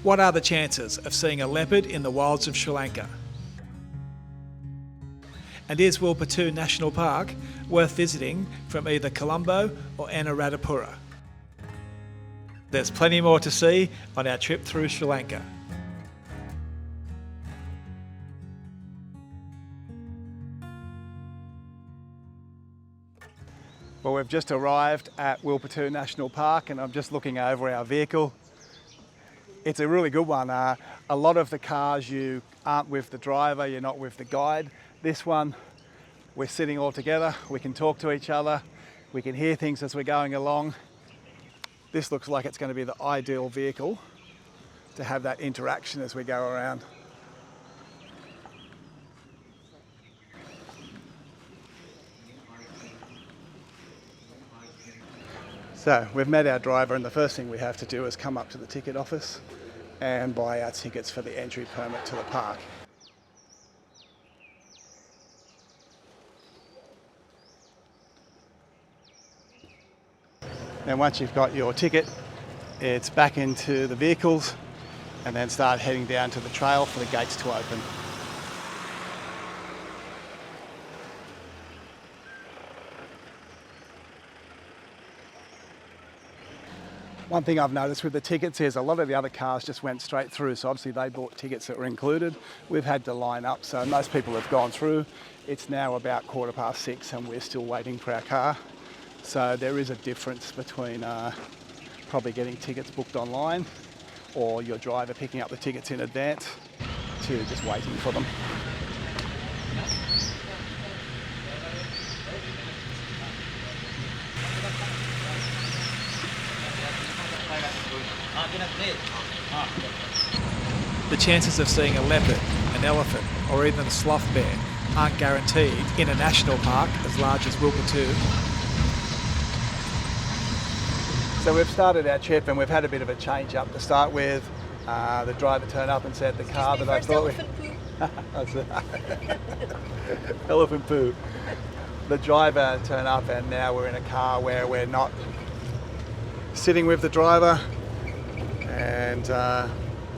What are the chances of seeing a leopard in the wilds of Sri Lanka? And is Wilpattu National Park worth visiting from either Colombo or Anuradhapura? There's plenty more to see on our trip through Sri Lanka. Well, we've just arrived at Wilpattu National Park and I'm just looking over our vehicle. It's a really good one. A lot of the cars you aren't with the driver, you're not with the guide. This one, we're sitting all together, we can talk to each other, we can hear things as we're going along. This looks like it's going to be the ideal vehicle to have that interaction as we go around. So we've met our driver and the first thing we have to do is come up to the ticket office and buy our tickets for the entry permit to the park. And once you've got your ticket, it's back into the vehicles and then start heading down to the trail for the gates to open. One thing I've noticed with the tickets is a lot of the other cars just went straight through, so obviously they bought tickets that were included. We've had to line up, so most people have gone through. It's now about 6:15 and we're still waiting for our car. So there is a difference between probably getting tickets booked online or your driver picking up the tickets in advance to just waiting for them. The chances of seeing a leopard, an elephant or even a sloth bear aren't guaranteed in a national park as large as Wilpattu. So we've started our trip and we've had a bit of a change up to start with. The driver turned up and said the car that I thought elephant poo. The driver turned up and now we're in a car where we're not sitting with the driver and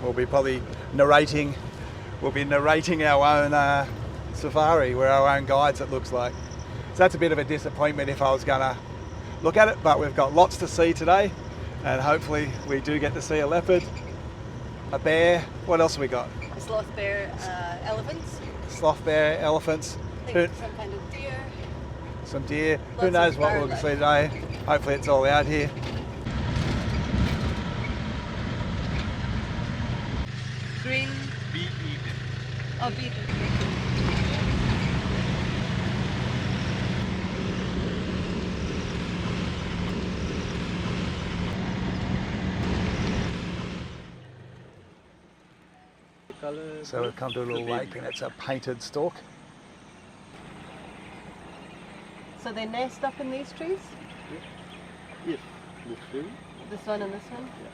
we'll be probably narrating our own safari. We're our own guides, it looks like. So that's a bit of a disappointment if I was gonna look at it, but we've got lots to see today and hopefully we do get to see a leopard, a bear. What else have we got? A sloth bear, elephants. Sloth bear, elephants. I think some kind of deer. Some deer. Lots Who knows of what we'll see today. Hopefully it's all out here. Green. Oh, beetle. So we've come to a little lake and it's a painted stork. So they nest up in these trees? Yes, this tree. This one and this one? Yeah.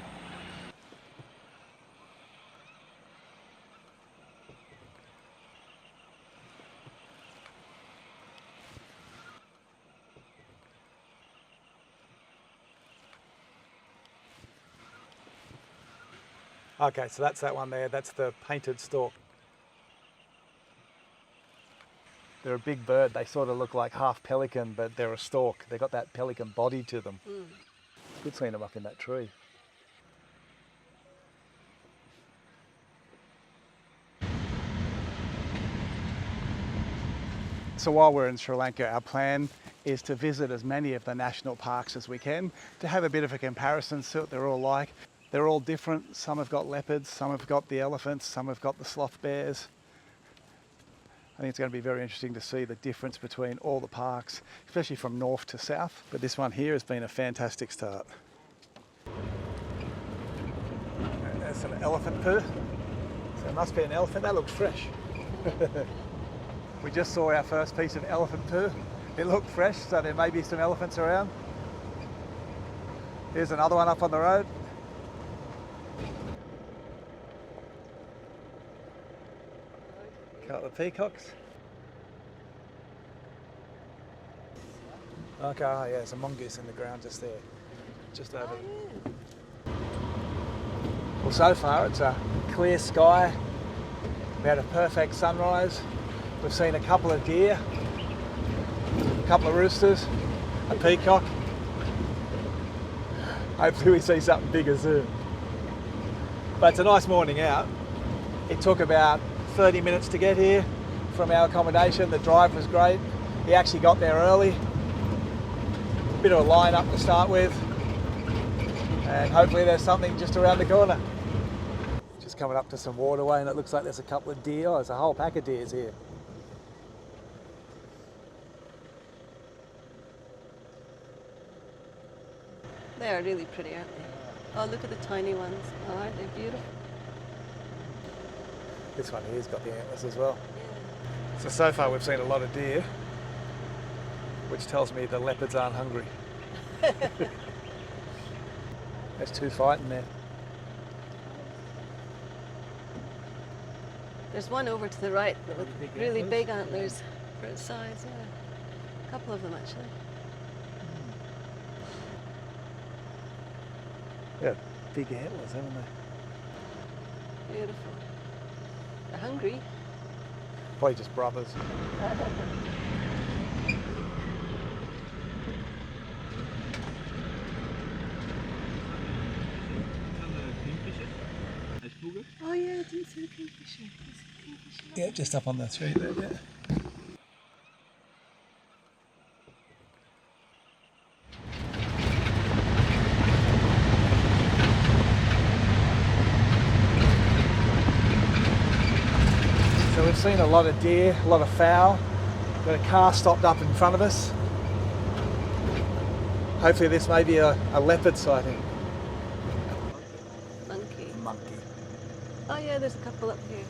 Okay, so that's that one there. That's the painted stork. They're a big bird. They sort of look like half pelican, but they're a stork. They've got that pelican body to them. Good seeing them up in that tree. So while we're in Sri Lanka, our plan is to visit as many of the national parks as we can to have a bit of a comparison, see what they're all like. They're all different. Some have got leopards, some have got the elephants, some have got the sloth bears. I think it's going to be very interesting to see the difference between all the parks, especially from north to south. But this one here has been a fantastic start. And there's some elephant poo. So it must be an elephant. That looks fresh. We just saw our first piece of elephant poo. It looked fresh, so there may be some elephants around. Here's another one up on the road. Couple of peacocks. Okay, oh yeah, there's a mongoose in the ground just there, just over. Well, so far it's a clear sky. We had a perfect sunrise. We've seen a couple of deer, a couple of roosters, a peacock. Hopefully we see something bigger soon. But it's a nice morning out. It took about 30 minutes to get here from our accommodation. The drive was great. He actually got there early. Bit of a line up to start with. And hopefully there's something just around the corner. Just coming up to some waterway and it looks like there's a couple of deer. Oh, there's a whole pack of deers here. They are really pretty, aren't they? Oh, look at the tiny ones. Oh, aren't they beautiful? This one here's got the antlers as well. So far we've seen a lot of deer, which tells me the leopards aren't hungry. There's two fighting there. There's one over to the right with really big antlers for its size, yeah. A couple of them actually. Yeah, big antlers, haven't they? Beautiful. They're hungry. Probably just brothers. Oh yeah, I didn't see the kingfisher. Yeah, just up on the tree there, yeah. So we've seen a lot of deer, a lot of fowl. Got a car stopped up in front of us. Hopefully this may be a leopard sighting. Monkey. Monkey. Oh yeah, there's a couple up here.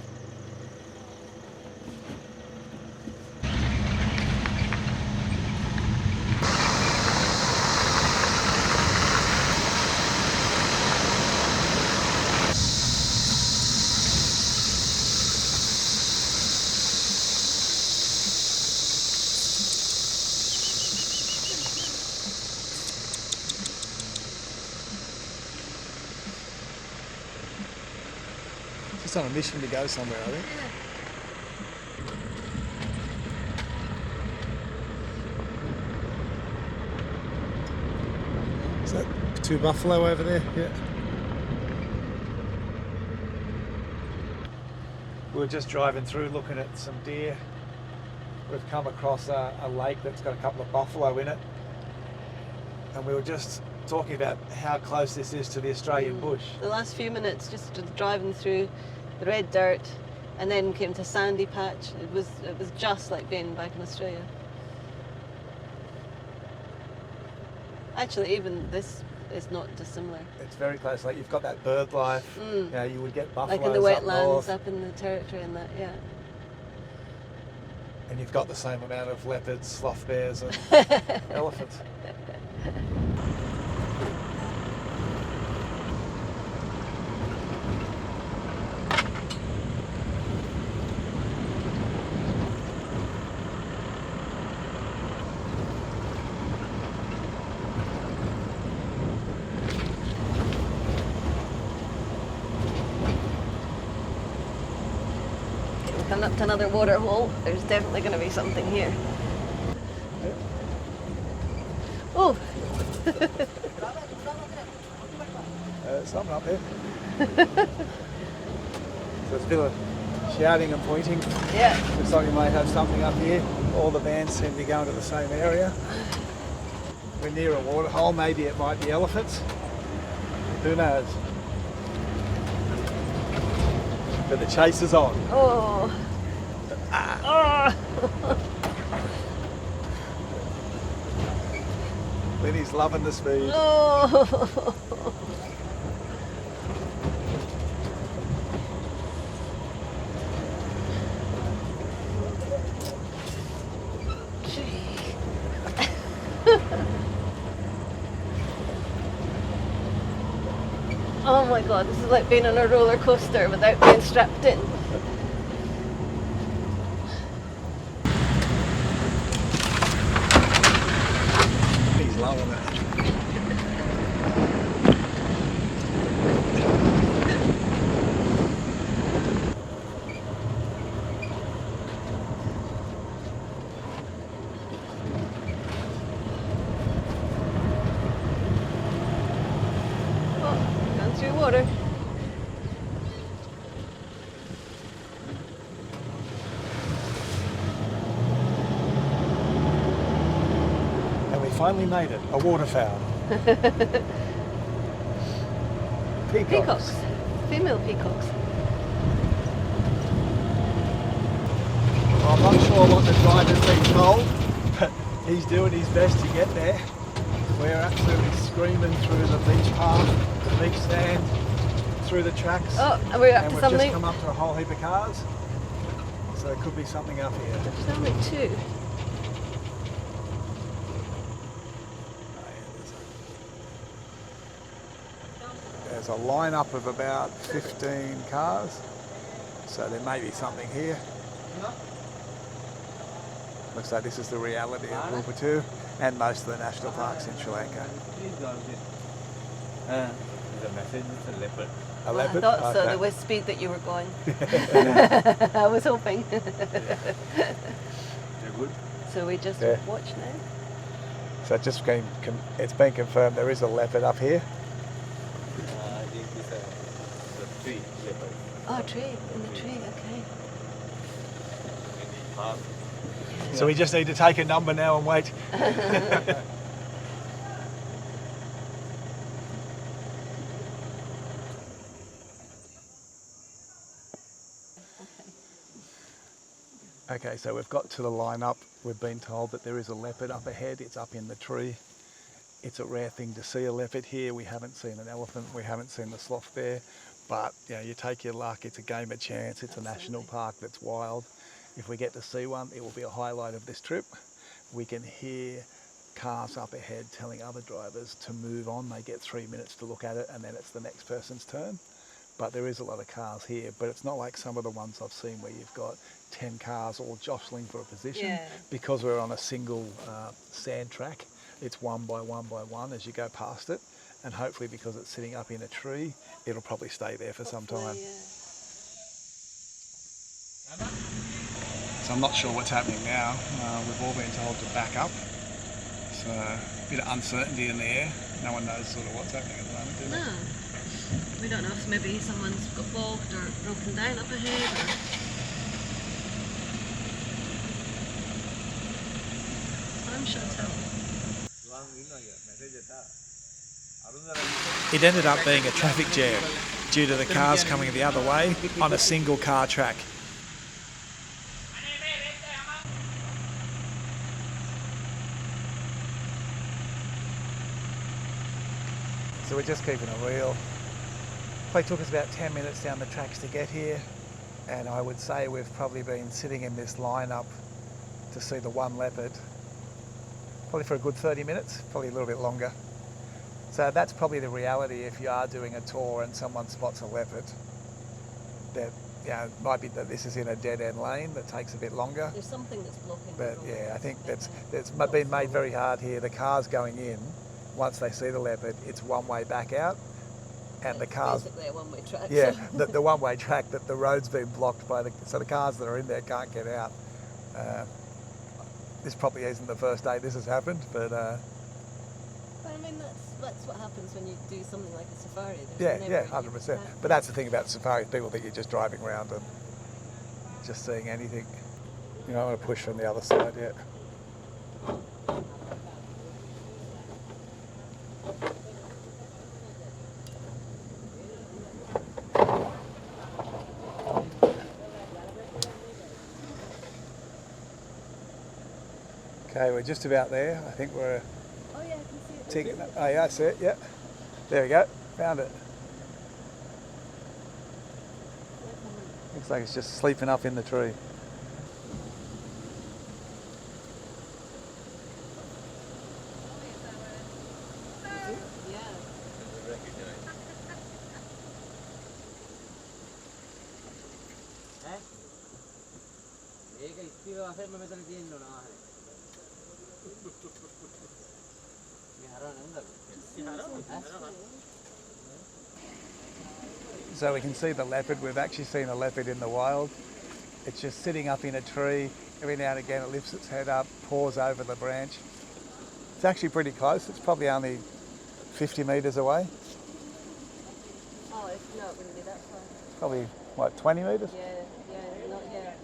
Just on a mission to go somewhere, I think. Is that two buffalo over there? Yeah. We were just driving through looking at some deer. We've come across a lake that's got a couple of buffalo in it. And we were just talking about how close this is to the Australian bush. The last few minutes just driving through the red dirt and then came to a sandy patch. It was just like being back in Australia. Actually, even this is not dissimilar. It's very close. Like you've got that bird life. You know, you would get buffaloes Like in the up wetlands, north, up in the territory and that, yeah. and you've got the same amount of leopards, sloth bears, and elephants. Coming up to another water hole. There's definitely going to be something here. Oh! Something up there. So there's a bit of shouting and pointing. Yeah. Looks like we might have something up here. All the vans seem to be going to the same area. We're near a water hole. Maybe it might be elephants. Who knows? But the chase is on. Oh! Oh! Lenny's loving the speed. Oh! Oh my god, this is like being on a roller coaster without being strapped in. He's loving it. through water. And we finally made it, a waterfowl. Peacocks. Female peacocks. I'm not sure what the driver's been told, but he's doing his best to get there. We're absolutely screaming through the beach path, the beach sand, through the tracks. Oh, and we're up and to we've something. just come up to a whole heap of cars. So there could be something up here. There's only two. There's a lineup of about 15 cars. So there may be something here. Looks like this is the reality of Wilpattu and most of the national parks in Sri Lanka. The message is a leopard. A leopard? I thought so, Okay. the with speed that you were going. I was hoping. They're good. So we just Yeah. watch now. So it's been confirmed there is a leopard up here. I think it's a tree leopard. Oh, tree, in the tree, okay. In the park. So we just need to take a number now and wait. Okay, so we've got to the lineup. We've been told that there is a leopard up ahead. It's up in the tree. It's a rare thing to see a leopard here. We haven't seen an elephant. We haven't seen the sloth bear. But you know, you take your luck. It's a game of chance. It's a national park that's wild. If we get to see one, it will be a highlight of this trip. We can hear cars up ahead telling other drivers to move on. They get 3 minutes to look at it and then it's the next person's turn. But there is a lot of cars here, but it's not like some of the ones I've seen where you've got 10 cars all jostling for a position. Yeah. Because we're on a single sand track, it's one by one as you go past it. And hopefully because it's sitting up in a tree, it'll probably stay there for some time. Yeah. So I'm not sure what's happening now. We've all been told to back up. So a bit of uncertainty in the air. No one knows sort of what's happening at the moment, do they? No. We don't know if maybe someone's got bogged or broken down up ahead or... Time shall tell. It ended up being a traffic jam due to the cars coming the other way on a single car track. So we're just keeping it real. Probably took us about 10 minutes down the tracks to get here, and I would say we've probably been sitting in this lineup to see the one leopard probably for a good 30 minutes, probably a little bit longer. So that's probably the reality if you are doing a tour and someone spots a leopard. That, you know, it might be that this is in a dead-end lane that takes a bit longer. There's something that's blocking the But road. yeah, I think that's been made very hard here. The cars going in, once they see the leopard, it's one way back out, and the It's cars. basically a one-way track. Yeah, so- the one-way track that the road's been blocked by so the cars that are in there can't get out. This probably isn't the first day this has happened, but But I mean, that's what happens when you do something like a safari. yeah, There's yeah, never- 100%. But that's the thing about safari, people think you're just driving around and just seeing anything. You know, I want to push from the other side yet. Okay, we're just about there. I think we're Oh yeah, I can see it. taking. Oh yeah, that's it. Yeah, there we go. Found it. Looks like it's just sleeping up in the tree. Yeah. So we can see the leopard. We've actually seen a leopard in the wild. It's just sitting up in a tree. Every now and again it lifts its head up, paws over the branch. It's actually pretty close. It's probably only 50 metres away. No, it wouldn't be that far. Probably, what, 20 metres? Yeah, not yet.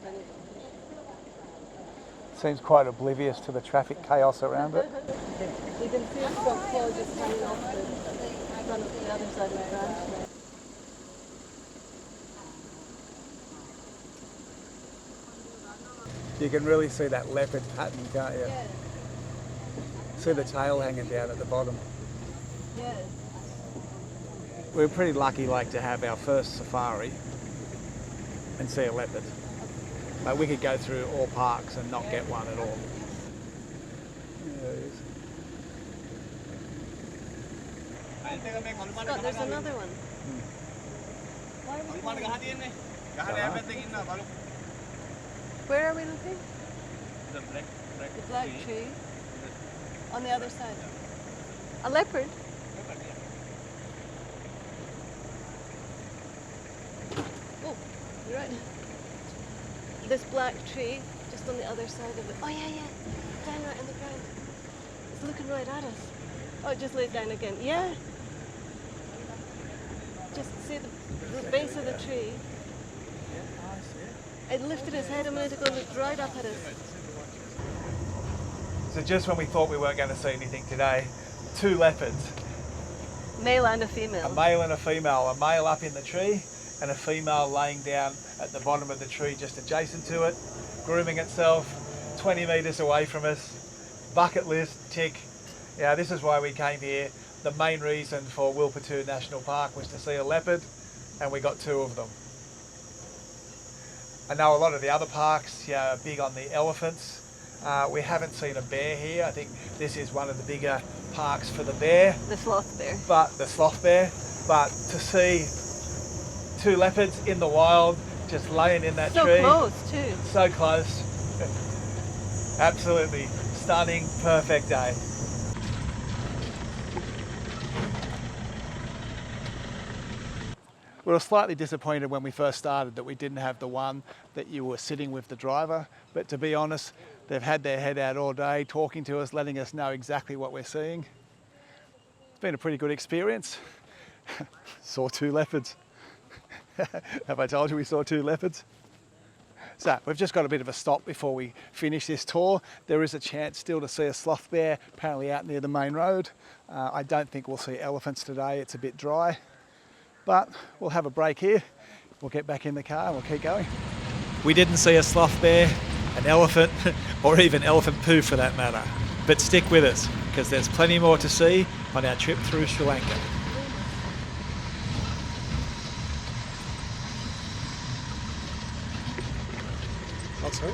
Seems quite oblivious to the traffic chaos around it. You can see a front claw just hanging off the front of the other side of the branch now. You can really see that leopard pattern, can't you? Yeah, See the tail hanging down at the bottom. yeah. We're pretty lucky to have our first safari and see a leopard. Like we could go through all parks and not get one at all. There it is. Scott, there's another one. Why are we going? Where are we looking? The black tree. On the other side. A leopard? Oh, you're right. This black tree just on the other side of it. Oh yeah, down right on the ground. It's looking right at us. Oh, it just laid down again. Yeah. Just see the base of the tree. It lifted its head a minute ago and looked right up at us. So just when we thought we weren't going to see anything today, 2 leopards, Male and a female. a male and a female, a male up in the tree and a female laying down at the bottom of the tree just adjacent to it, grooming itself 20 metres away from us. Bucket list, tick. Yeah, this is why we came here. The main reason for Wilpattu National Park was to see a leopard, and we got 2 of them. I know a lot of the other parks are big on the elephants. We haven't seen a bear here. I think this is one of the bigger parks for the bear. The sloth bear. The sloth bear. But to see 2 leopards in the wild, just laying in that tree. So close too. So close. Absolutely stunning, perfect day. We were slightly disappointed when we first started that we didn't have the one that you were sitting with the driver, but to be honest, they've had their head out all day talking to us, letting us know exactly what we're seeing. It's been a pretty good experience. Saw 2 leopards. Have I told you we saw 2 leopards? So we've just got a bit of a stop before we finish this tour. There is a chance still to see a sloth bear, apparently out near the main road. I don't think we'll see elephants today, it's a bit dry. But we'll have a break here. We'll get back in the car and we'll keep going. We didn't see a sloth bear, an elephant, or even elephant poo for that matter. But stick with us, because there's plenty more to see on our trip through Sri Lanka.